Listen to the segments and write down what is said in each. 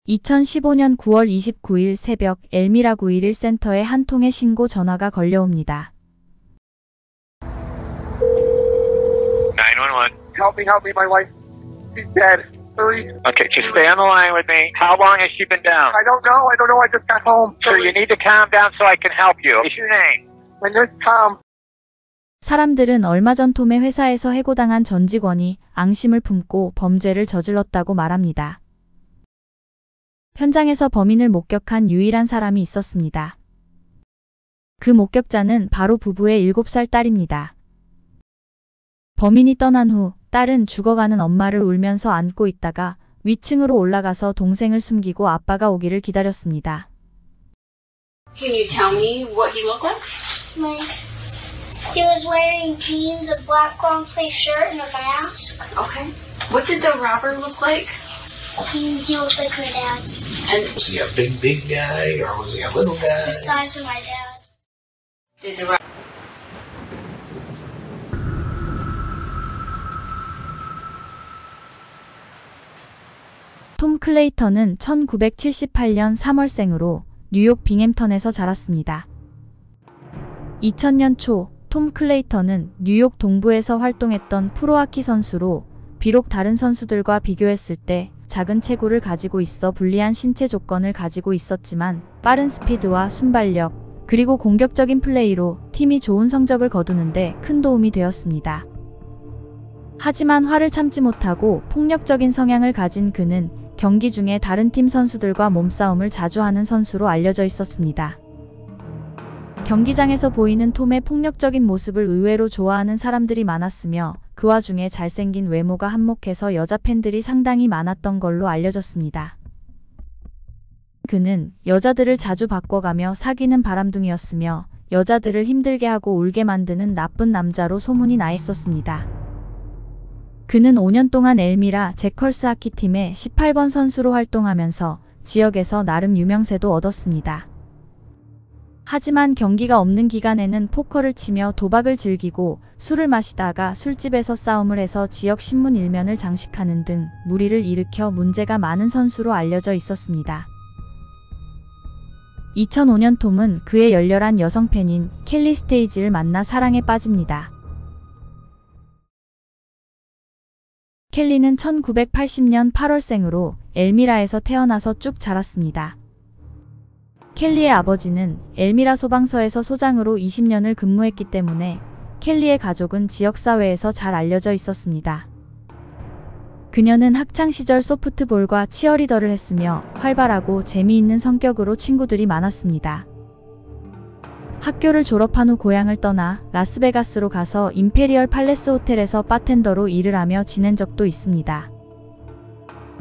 2015년 9월 29일 새벽 엘미라 911 센터에 한 통의 신고 전화가 걸려옵니다. 911. Help me, my wife. She's dead. Hurry. Okay, just stay on the line with me. How long has she been down? I don't know, I just got home. Sir, you need to calm down so I can help you. What's your name? My name's Tom. 사람들은 얼마 전 톰의 회사에서 해고당한 전 직원이 앙심을 품고 범죄를 저질렀다고 말합니다. 현장에서 범인을 목격한 유일한 사람이 있었습니다. 그 목격자는 바로 부부의 7살 딸입니다. 범인이 떠난 후 딸은 죽어가는 엄마를 울면서 안고 있다가 위층으로 올라가서 동생을 숨기고 아빠가 오기를 기다렸습니다. Can you tell me what he looked like? Like, he was wearing jeans, a black long sleeve shirt, and a mask. Okay. What did the robber look like? He looked like my dad, And Was he a big guy or was he a little guy? the size of my dad. did the robber... 톰 클레이턴은 1978년 3월생으로 뉴욕 빙햄턴에서 자랐습니다. 2000년 초 톰 클레이턴은 뉴욕 동부에서 활동했던 프로하키 선수로 비록 다른 선수들과 비교했을 때 작은 체구를 가지고 있어 불리한 신체 조건을 가지고 있었지만 빠른 스피드와 순발력 그리고 공격적인 플레이로 팀이 좋은 성적을 거두는데 큰 도움이 되었습니다. 하지만 화를 참지 못하고 폭력적인 성향을 가진 그는 경기 중에 다른 팀 선수들과 몸싸움을 자주 하는 선수로 알려져 있었습니다. 경기장에서 보이는 톰의 폭력적인 모습을 의외로 좋아하는 사람들이 많았으며 그 와중에 잘생긴 외모가 한몫해서 여자 팬들이 상당히 많았던 걸로 알려졌습니다. 그는 여자들을 자주 바꿔가며 사귀는 바람둥이였으며 여자들을 힘들게 하고 울게 만드는 나쁜 남자로 소문이 나 있었습니다. 그는 5년 동안 엘미라 제컬스 하키팀의 18번 선수로 활동하면서 지역에서 나름 유명세도 얻었습니다. 하지만 경기가 없는 기간에는 포커를 치며 도박을 즐기고 술을 마시다가 술집에서 싸움을 해서 지역 신문 일면을 장식하는 등 무리를 일으켜 문제가 많은 선수로 알려져 있었습니다. 2005년 톰은 그의 열렬한 여성 팬인 켈리 스테이지를 만나 사랑에 빠집니다. 켈리는 1980년 8월생으로 엘미라에서 태어나서 쭉 자랐습니다. 켈리의 아버지는 엘미라 소방서에서 소장으로 20년을 근무했기 때문에 켈리의 가족은 지역사회에서 잘 알려져 있었습니다. 그녀는 학창시절 소프트볼과 치어리더를 했으며 활발하고 재미있는 성격으로 친구들이 많았습니다. 학교를 졸업한 후 고향을 떠나 라스베가스로 가서 임페리얼 팔레스 호텔에서 바텐더로 일을 하며 지낸 적도 있습니다.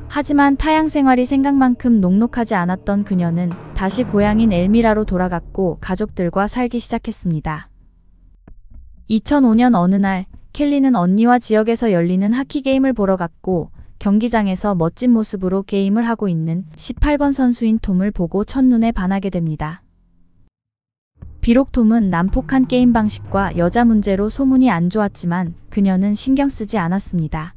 하지만 타양 생활이 생각만큼 녹록하지 않았던 그녀는 다시 고향인 엘미라로 돌아갔고 가족들과 살기 시작했습니다. 2005년 어느 날 켈리는 언니와 지역에서 열리는 하키 게임을 보러 갔고 경기장에서 멋진 모습으로 게임을 하고 있는 18번 선수인 톰을 보고 첫눈에 반하게 됩니다. 비록 톰은 난폭한 게임 방식과 여자 문제로 소문이 안 좋았지만 그녀는 신경 쓰지 않았습니다.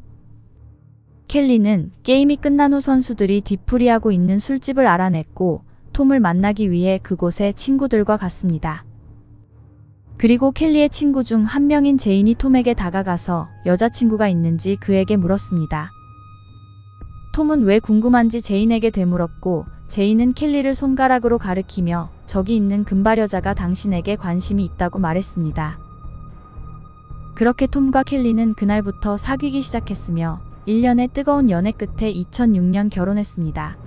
켈리는 게임이 끝난 후 선수들이 뒤풀이하고 있는 술집을 알아냈고 톰을 만나기 위해 그곳에 친구들과 갔습니다. 그리고 켈리의 친구 중 한 명인 제인이 톰에게 다가가서 여자친구가 있는지 그에게 물었습니다. 톰은 왜 궁금한지 제인에게 되물었고 제인은 켈리를 손가락으로 가리키며 저기 있는 금발 여자가 당신에게 관심이 있다고 말했습니다. 그렇게 톰과 켈리는 그날부터 사귀기 시작했으며 1년의 뜨거운 연애 끝에 2006년 결혼했습니다.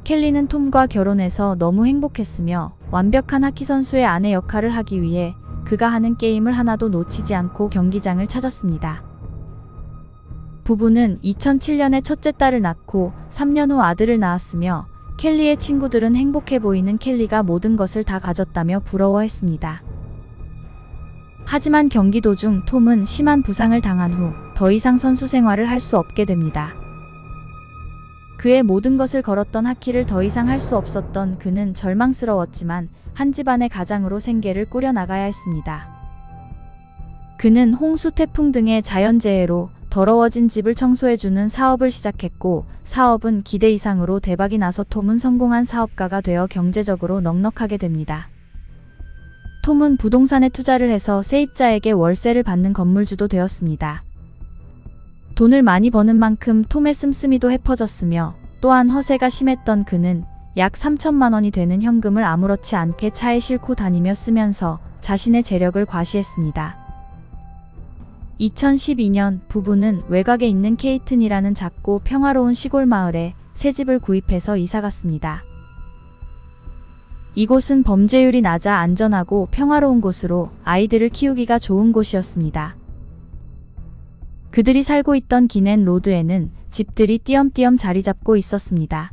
켈리는 톰과 결혼해서 너무 행복했으며 완벽한 하키 선수의 아내 역할을 하기 위해 그가 하는 게임을 하나도 놓치지 않고 경기장을 찾았습니다. 부부는 2007년에 첫째 딸을 낳고 3년 후 아들을 낳았으며 켈리의 친구들은 행복해 보이는 켈리가 모든 것을 다 가졌다며 부러워했습니다. 하지만 경기 도중 톰은 심한 부상을 당한 후 더 이상 선수 생활을 할 수 없게 됩니다. 그의 모든 것을 걸었던 하키를 더 이상 할 수 없었던 그는 절망스러웠지만 한 집안의 가장으로 생계를 꾸려나가야 했습니다. 그는 홍수, 태풍 등의 자연재해로 더러워진 집을 청소해주는 사업을 시작했고 사업은 기대 이상으로 대박이 나서 톰은 성공한 사업가가 되어 경제적으로 넉넉하게 됩니다. 톰은 부동산에 투자를 해서 세입자에게 월세를 받는 건물주도 되었습니다. 돈을 많이 버는 만큼 톰의 씀씀이도 헤퍼졌으며 또한 허세가 심했던 그는 약 3천만 원이 되는 현금을 아무렇지 않게 차에 싣고 다니며 쓰면서 자신의 재력을 과시했습니다. 2012년 부부는 외곽에 있는 케이튼이라는 작고 평화로운 시골 마을에 새 집을 구입해서 이사갔습니다. 이곳은 범죄율이 낮아 안전하고 평화로운 곳으로 아이들을 키우기가 좋은 곳이었습니다. 그들이 살고 있던 기넨 로드에는 집들이 띄엄띄엄 자리 잡고 있었습니다.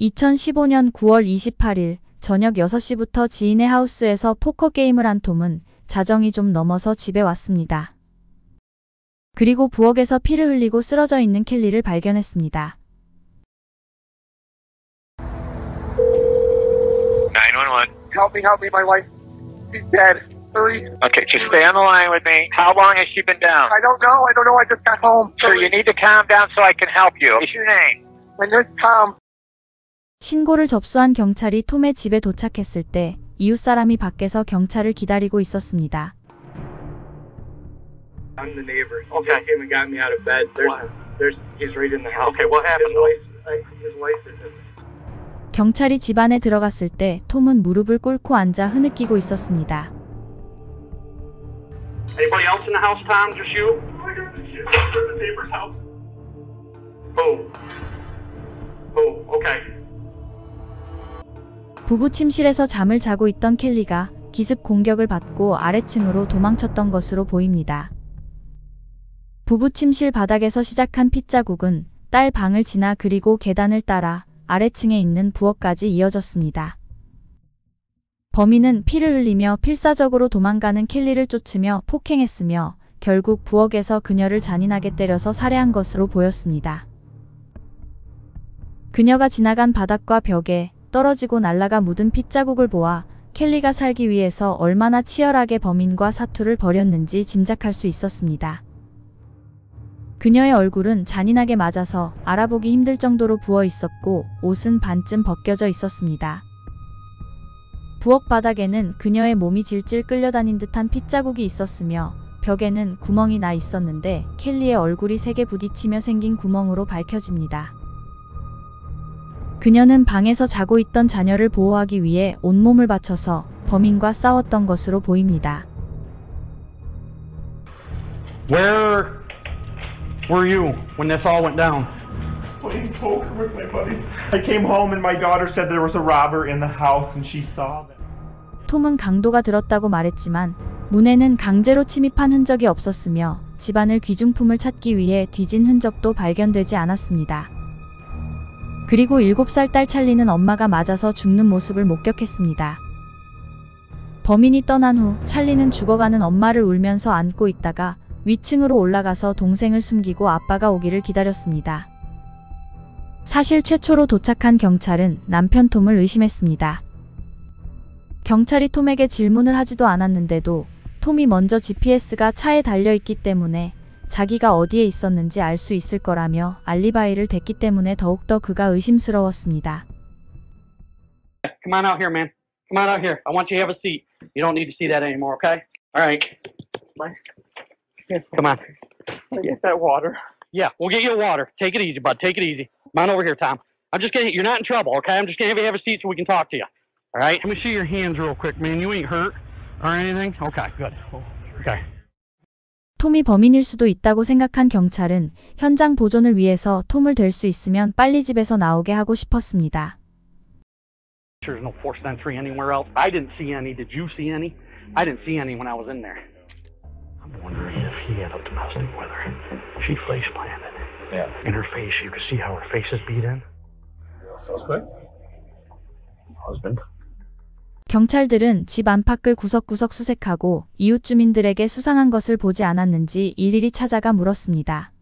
2015년 9월 28일 저녁 6시부터 지인의 하우스에서 포커 게임을 한 톰은 자정이 좀 넘어서 집에 왔습니다. 그리고 부엌에서 피를 흘리고 쓰러져 있는 켈리를 발견했습니다. 911. Help me, my wife. She's dead. 30. Okay, just stay on the line with me. How long has she been down? I don't know. I just got home. Sir, you need to calm down so I can help you. What's your name? My name's Tom. 신고를 접수한 경찰이 톰의 집에 도착했을 때 이웃 사람이 밖에서 경찰을 기다리고 있었습니다. I'm the neighbor. Okay. He came and got me out of bed. He's right in the house. Okay, what happened? His wife is in. 경찰이 집 안에 들어갔을 때 톰은 무릎을 꿇고 앉아 흐느끼고 있었습니다. Anybody else in the house, Tom? Just you? We're the neighbor's house. Okay. 부부 침실에서 잠을 자고 있던 켈리가 기습 공격을 받고 아래층으로 도망쳤던 것으로 보입니다. 부부 침실 바닥에서 시작한 핏자국은 딸 방을 지나 그리고 계단을 따라 아래층에 있는 부엌까지 이어졌습니다. 범인은 피를 흘리며 필사적으로 도망가는 켈리를 쫓으며 폭행했으며 결국 부엌에서 그녀를 잔인하게 때려서 살해한 것으로 보였습니다. 그녀가 지나간 바닥과 벽에 떨어지고 날아가 묻은 핏자국을 보아 켈리가 살기 위해서 얼마나 치열하게 범인과 사투를 벌였는지 짐작할 수 있었습니다. 그녀의 얼굴은 잔인하게 맞아서 알아보기 힘들 정도로 부어 있었고 옷은 반쯤 벗겨져 있었습니다. 부엌 바닥에는 그녀의 몸이 질질 끌려다닌 듯한 핏자국이 있었으며 벽에는 구멍이 나 있었는데 켈리의 얼굴이 세게 부딪히며 생긴 구멍으로 밝혀집니다. 그녀는 방에서 자고 있던 자녀를 보호하기 위해 온몸을 바쳐서 범인과 싸웠던 것으로 보입니다. Where were you when this all went down? Playing poker with my buddies. I came home and my daughter said there was a robber in the house and she saw that. 톰은 강도가 들었다고 말했지만 문에는 강제로 침입한 흔적이 없었으며 집안을 귀중품을 찾기 위해 뒤진 흔적도 발견되지 않았습니다. 그리고 7살 딸 찰리는 엄마가 맞아서 죽는 모습을 목격했습니다. 범인이 떠난 후 찰리는 죽어가는 엄마를 울면서 안고 있다가 위층으로 올라가서 동생을 숨기고 아빠가 오기를 기다렸습니다. 사실 최초로 도착한 경찰은 남편 톰을 의심했습니다. 경찰이 톰에게 질문을 하지도 않았는데도 톰이 먼저 GPS가 차에 달려있기 때문에 자기가 어디에 있었는지 알 수 있을 거라며 알리바이를 댔기 때문에 더욱더 그가 의심스러웠습니다. Come on out here, man. Come on out here. I want you to have a seat. You don't need to see that anymore, okay? All right. Come on. Get that water. Yeah, we'll get you water. Take it easy, bud. Take it easy. Come on over here, Tom. You're not in trouble, okay? I'm just gonna have a seat so we can talk to you. All right? Let me see your hands real quick, man. You ain't hurt or anything? Okay, good. Okay. 톰이 범인일 수도 있다고 생각한 경찰은 현장 보존을 위해서 톰을 될 수 있으면 빨리 집에서 나오게 하고 싶었습니다. There's no forced entry anywhere else. I didn't see any. Did you see any? I didn't see any when I was in there. I'm wondering if he had a domestic with her. She face planted. Yeah. In her face, you could see how her face is beat in. Suspect? Husband. 경찰들은 집 안팎을 구석구석 수색하고 이웃 주민들에게 수상한 것을 보지 않았는지 일일이 찾아가 물었습니다.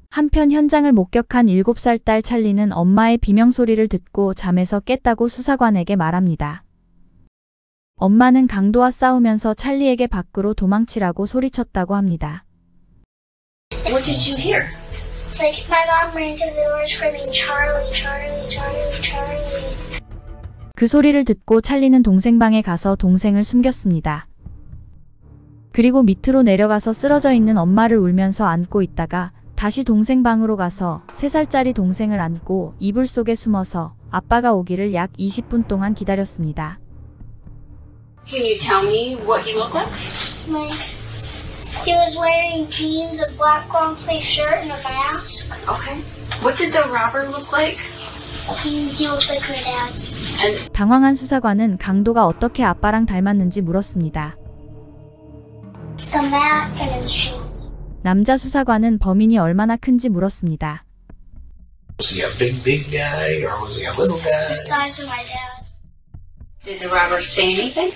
한편 현장을 목격한 7살 딸 찰리는 엄마의 비명소리를 듣고 잠에서 깼다고 수사관에게 말합니다. 엄마는 강도와 싸우면서 찰리에게 밖으로 도망치라고 소리쳤다고 합니다. What did you hear? Like, my mom ran to the door screaming, Charlie, Charlie, Charlie, Charlie. 그 소리를 듣고 찰리는 동생 방에 가서 동생을 숨겼습니다. 그리고 밑으로 내려가서 쓰러져 있는 엄마를 울면서 안고 있다가 다시 동생 방으로 가서 3살짜리 동생을 안고 이불 속에 숨어서 아빠가 오기를 약 20분 동안 기다렸습니다. Can you tell me what he looked like? Like, he was wearing jeans, a black long sleeve shirt, and a mask. Okay. What did the robber look like? He looked like my dad. And 당황한 수사관은 강도가 어떻게 아빠랑 닮았는지 물었습니다. The mask and his shoes. 남자 수사관은 범인이 얼마나 큰지 물었습니다. Was he a big guy or was he a little guy? The size of my dad. did the robber say anything?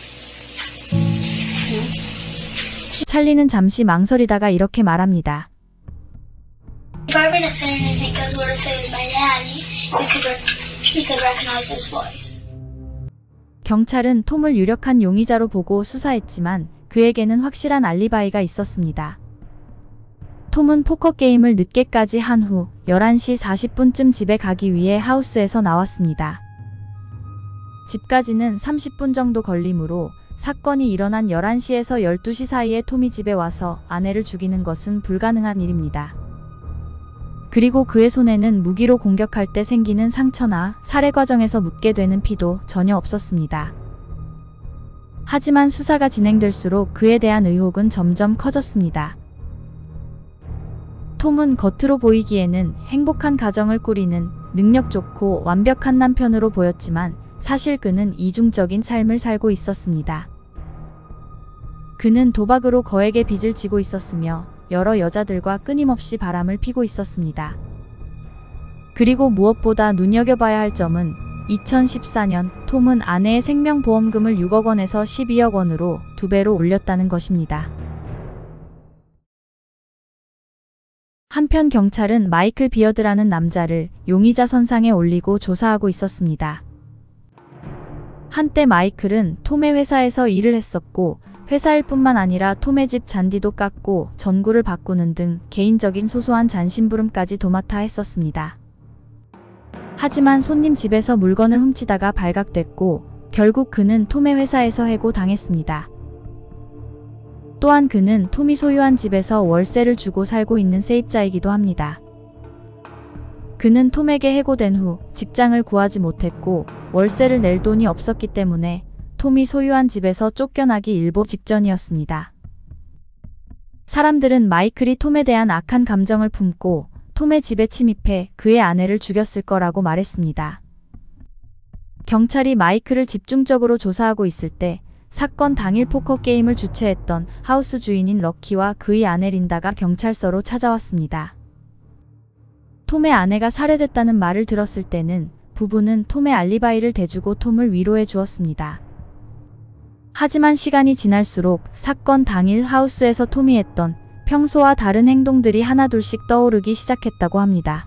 찰리는 잠시 망설이다가 이렇게 말합니다. He probably didn't say anything because what if it was my dad? He could recognize his voice. 경찰은 톰을 유력한 용의자로 보고 수사했지만 그에게는 확실한 알리바이가 있었습니다. 톰은 포커 게임을 늦게까지 한 후 11시 40분쯤 집에 가기 위해 하우스에서 나왔습니다. 집까지는 30분 정도 걸리므로 사건이 일어난 11시에서 12시 사이에 톰이 집에 와서 아내를 죽이는 것은 불가능한 일입니다. 그리고 그의 손에는 무기로 공격할 때 생기는 상처나 살해 과정에서 묻게 되는 피도 전혀 없었습니다. 하지만 수사가 진행될수록 그에 대한 의혹은 점점 커졌습니다. 톰은 겉으로 보이기에는 행복한 가정을 꾸리는 능력 좋고 완벽한 남편으로 보였지만 사실 그는 이중적인 삶을 살고 있었습니다. 그는 도박으로 거액의 빚을 지고 있었으며 여러 여자들과 끊임없이 바람을 피고 있었습니다. 그리고 무엇보다 눈여겨봐야 할 점은 2014년 톰은 아내의 생명보험금을 6억 원에서 12억 원으로 2배로 올렸다는 것입니다. 한편 경찰은 마이클 비어드라는 남자를 용의자 선상에 올리고 조사하고 있었습니다. 한때 마이클은 톰의 회사에서 일을 했었고 회사일 뿐만 아니라 톰의 집 잔디도 깎고 전구를 바꾸는 등 개인적인 소소한 잔심부름까지 도맡아 했었습니다. 하지만 손님 집에서 물건을 훔치다가 발각됐고 결국 그는 톰의 회사에서 해고당했습니다. 또한 그는 톰이 소유한 집에서 월세를 주고 살고 있는 세입자이기도 합니다. 그는 톰에게 해고된 후 직장을 구하지 못했고 월세를 낼 돈이 없었기 때문에 톰이 소유한 집에서 쫓겨나기 일보 직전이었습니다. 사람들은 마이클이 톰에 대한 악한 감정을 품고 톰의 집에 침입해 그의 아내를 죽였을 거라고 말했습니다. 경찰이 마이클을 집중적으로 조사하고 있을 때 사건 당일 포커 게임을 주최했던 하우스 주인인 럭키와 그의 아내 린다가 경찰서로 찾아왔습니다. 톰의 아내가 살해됐다는 말을 들었을 때는 부부는 톰의 알리바이를 대주고 톰을 위로해 주었습니다. 하지만 시간이 지날수록 사건 당일 하우스에서 톰이 했던 평소와 다른 행동들이 하나둘씩 떠오르기 시작했다고 합니다.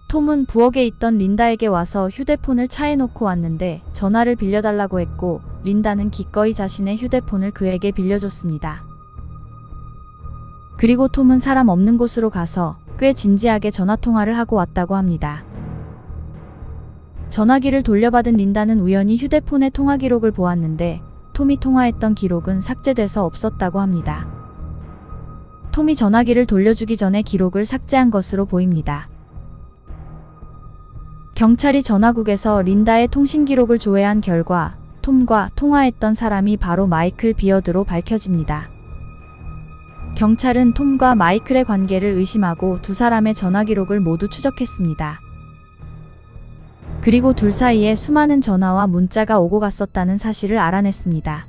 톰은 부엌에 있던 린다에게 와서 휴대폰을 차에 놓고 왔는데 전화를 빌려달라고 했고 린다는 기꺼이 자신의 휴대폰을 그에게 빌려줬습니다. 그리고 톰은 사람 없는 곳으로 가서 꽤 진지하게 전화통화를 하고 왔다고 합니다. 전화기를 돌려받은 린다는 우연히 휴대폰의 통화 기록을 보았는데 톰이 통화했던 기록은 삭제돼서 없었다고 합니다. 톰이 전화기를 돌려주기 전에 기록을 삭제한 것으로 보입니다. 경찰이 전화국에서 린다의 통신 기록을 조회한 결과 톰과 통화했던 사람이 바로 마이클 비어드로 밝혀집니다. 경찰은 톰과 마이클의 관계를 의심하고 두 사람의 전화 기록을 모두 추적했습니다. 그리고 둘 사이에 수많은 전화와 문자가 오고 갔었다는 사실을 알아냈습니다.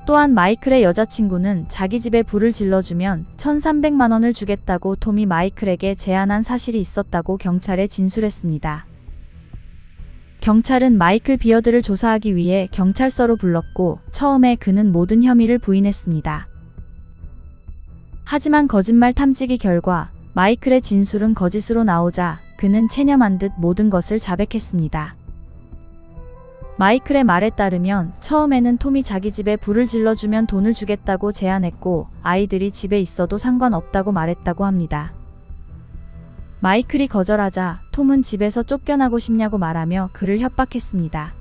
또한 마이클의 여자친구는 자기 집에 불을 질러주면 1,300만 원을 주겠다고 톰이 마이클에게 제안한 사실이 있었다고 경찰에 진술했습니다. 경찰은 마이클 비어드를 조사하기 위해 경찰서로 불렀고 처음에 그는 모든 혐의를 부인했습니다. 하지만 거짓말 탐지기 결과 마이클의 진술은 거짓으로 나오자 그는 체념한 듯 모든 것을 자백했습니다. 마이클의 말에 따르면 처음에는 톰이 자기 집에 불을 질러주면 돈을 주겠다고 제안했고 아이들이 집에 있어도 상관없다고 말했다고 합니다. 마이클이 거절하자 톰은 집에서 쫓겨나고 싶냐고 말하며 그를 협박했습니다.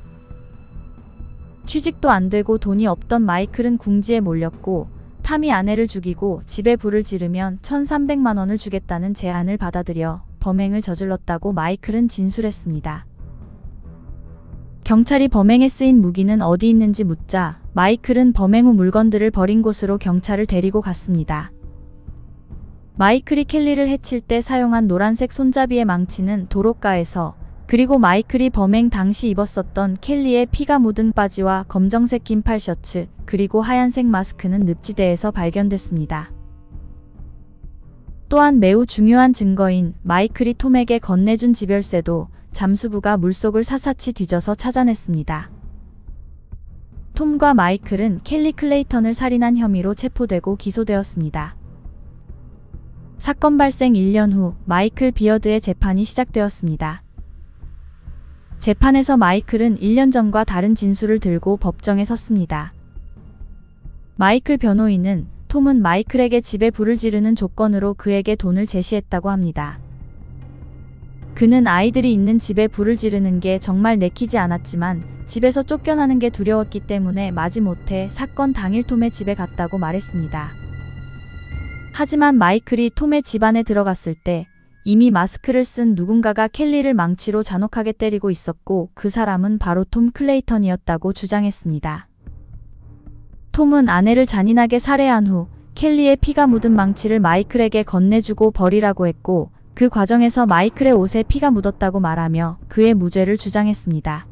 취직도 안 되고 돈이 없던 마이클은 궁지에 몰렸고 탐이 아내를 죽이고 집에 불을 지르면 1,300만 원을 주겠다는 제안을 받아들여 범행을 저질렀다고 마이클은 진술했습니다. 경찰이 범행에 쓰인 무기는 어디 있는지 묻자 마이클은 범행 후 물건들을 버린 곳으로 경찰을 데리고 갔습니다. 마이클이 켈리를 해칠 때 사용한 노란색 손잡이의 망치는 도로가에서, 그리고 마이클이 범행 당시 입었었던 켈리의 피가 묻은 바지와 검정색 긴팔 셔츠, 그리고 하얀색 마스크는 늪지대에서 발견됐습니다. 또한 매우 중요한 증거인 마이클이 톰에게 건네준 집열쇠도 잠수부가 물속을 사사치 뒤져서 찾아냈습니다. 톰과 마이클은 켈리 클레이턴을 살인한 혐의로 체포되고 기소되었습니다. 사건 발생 1년 후 마이클 비어드의 재판이 시작되었습니다. 재판에서 마이클은 1년 전과 다른 진술을 들고 법정에 섰습니다. 마이클 변호인은 톰은 마이클에게 집에 불을 지르는 조건으로 그에게 돈을 제시했다고 합니다. 그는 아이들이 있는 집에 불을 지르는 게 정말 내키지 않았지만 집에서 쫓겨나는 게 두려웠기 때문에 마지못해 사건 당일 톰의 집에 갔다고 말했습니다. 하지만 마이클이 톰의 집 안에 들어갔을 때 이미 마스크를 쓴 누군가가 켈리를 망치로 잔혹하게 때리고 있었고 그 사람은 바로 톰 클레이턴이었다고 주장했습니다. 톰은 아내를 잔인하게 살해한 후 켈리의 피가 묻은 망치를 마이클에게 건네주고 버리라고 했고 그 과정에서 마이클의 옷에 피가 묻었다고 말하며 그의 무죄를 주장했습니다.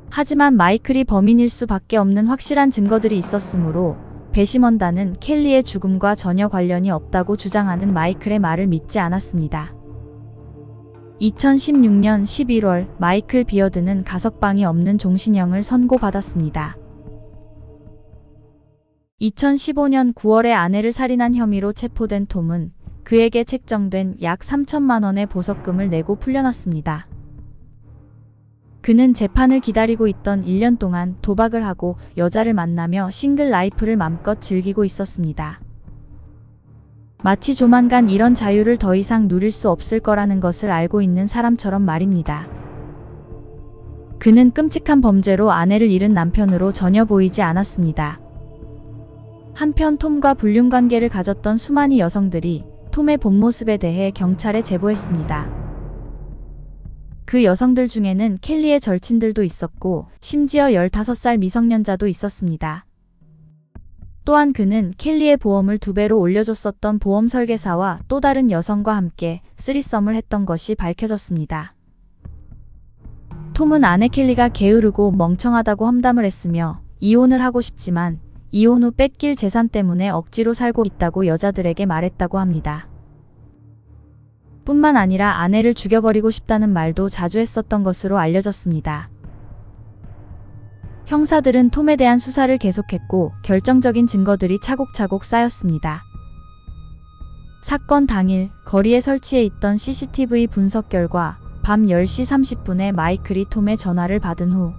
하지만 마이클이 범인일 수밖에 없는 확실한 증거들이 있었으므로 배심원단은 켈리의 죽음과 전혀 관련이 없다고 주장하는 마이클의 말을 믿지 않았습니다. 2016년 11월 마이클 비어드는 가석방이 없는 종신형을 선고받았습니다. 2015년 9월에 아내를 살인한 혐의로 체포된 톰은 그에게 책정된 약 3천만 원의 보석금을 내고 풀려났습니다. 그는 재판을 기다리고 있던 1년 동안 도박을 하고 여자를 만나며 싱글 라이프를 맘껏 즐기고 있었습니다. 마치 조만간 이런 자유를 더 이상 누릴 수 없을 거라는 것을 알고 있는 사람처럼 말입니다. 그는 끔찍한 범죄로 아내를 잃은 남편으로 전혀 보이지 않았습니다. 한편 톰과 불륜관계를 가졌던 수많은 여성들이 톰의 본 모습에 대해 경찰에 제보했습니다. 그 여성들 중에는 켈리의 절친들도 있었고 심지어 15살 미성년자도 있었습니다. 또한 그는 켈리의 보험을 2배로 올려줬었던 보험 설계사와 또 다른 여성과 함께 쓰리썸을 했던 것이 밝혀졌습니다. 톰은 아내 켈리가 게으르고 멍청하다고 험담을 했으며 이혼을 하고 싶지만 이혼 후 뺏길 재산 때문에 억지로 살고 있다고 여자들에게 말했다고 합니다. 뿐만 아니라 아내를 죽여버리고 싶다는 말도 자주 했었던 것으로 알려졌습니다. 형사들은 톰에 대한 수사를 계속했고 결정적인 증거들이 차곡차곡 쌓였습니다. 사건 당일 거리에 설치해 있던 CCTV 분석 결과 밤 10시 30분에 마이클이 톰의 전화를 받은 후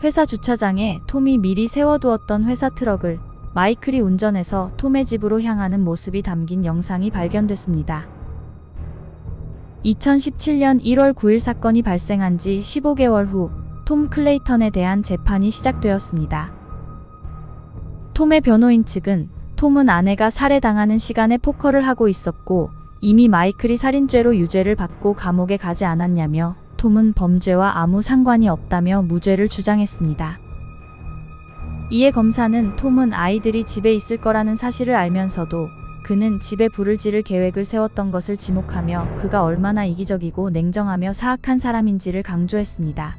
회사 주차장에 톰이 미리 세워두었던 회사 트럭을 마이클이 운전해서 톰의 집으로 향하는 모습이 담긴 영상이 발견됐습니다. 2017년 1월 9일 사건이 발생한 지 15개월 후 톰 클레이턴에 대한 재판이 시작되었습니다. 톰의 변호인 측은 톰은 아내가 살해당하는 시간에 포커를 하고 있었고 이미 마이클이 살인죄로 유죄를 받고 감옥에 가지 않았냐며 톰은 범죄와 아무 상관이 없다며 무죄를 주장했습니다. 이에 검사는 톰은 아이들이 집에 있을 거라는 사실을 알면서도 그는 집에 불을 지를 계획을 세웠던 것을 지목하며 그가 얼마나 이기적이고 냉정하며 사악한 사람인지를 강조했습니다.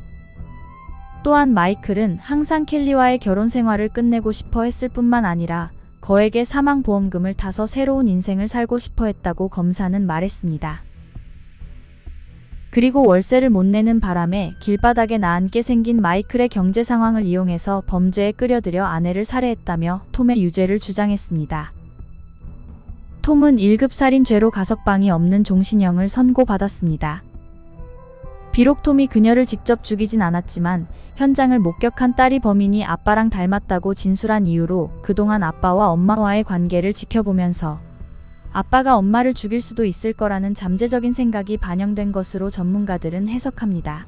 또한 마이클은 항상 켈리와의 결혼 생활을 끝내고 싶어 했을 뿐만 아니라 거액의 사망보험금을 타서 새로운 인생을 살고 싶어 했다고 검사는 말했습니다. 그리고 월세를 못 내는 바람에 길바닥에 나앉게 생긴 마이클의 경제 상황을 이용해서 범죄에 끌어들여 아내를 살해했다며 톰의 유죄를 주장했습니다. 톰은 1급 살인죄로 가석방이 없는 종신형을 선고받았습니다. 비록 톰이 그녀를 직접 죽이진 않았지만 현장을 목격한 딸이 범인이 아빠랑 닮았다고 진술한 이유로 그동안 아빠와 엄마와의 관계를 지켜보면서 아빠가 엄마를 죽일 수도 있을 거라는 잠재적인 생각이 반영된 것으로 전문가들은 해석합니다.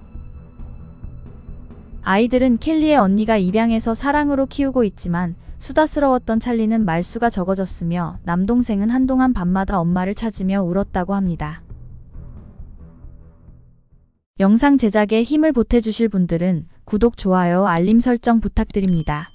아이들은 켈리의 언니가 입양해서 사랑으로 키우고 있지만 수다스러웠던 찰리는 말수가 적어졌으며 남동생은 한동안 밤마다 엄마를 찾으며 울었다고 합니다. 영상 제작에 힘을 보태주실 분들은 구독, 좋아요, 알림 설정 부탁드립니다.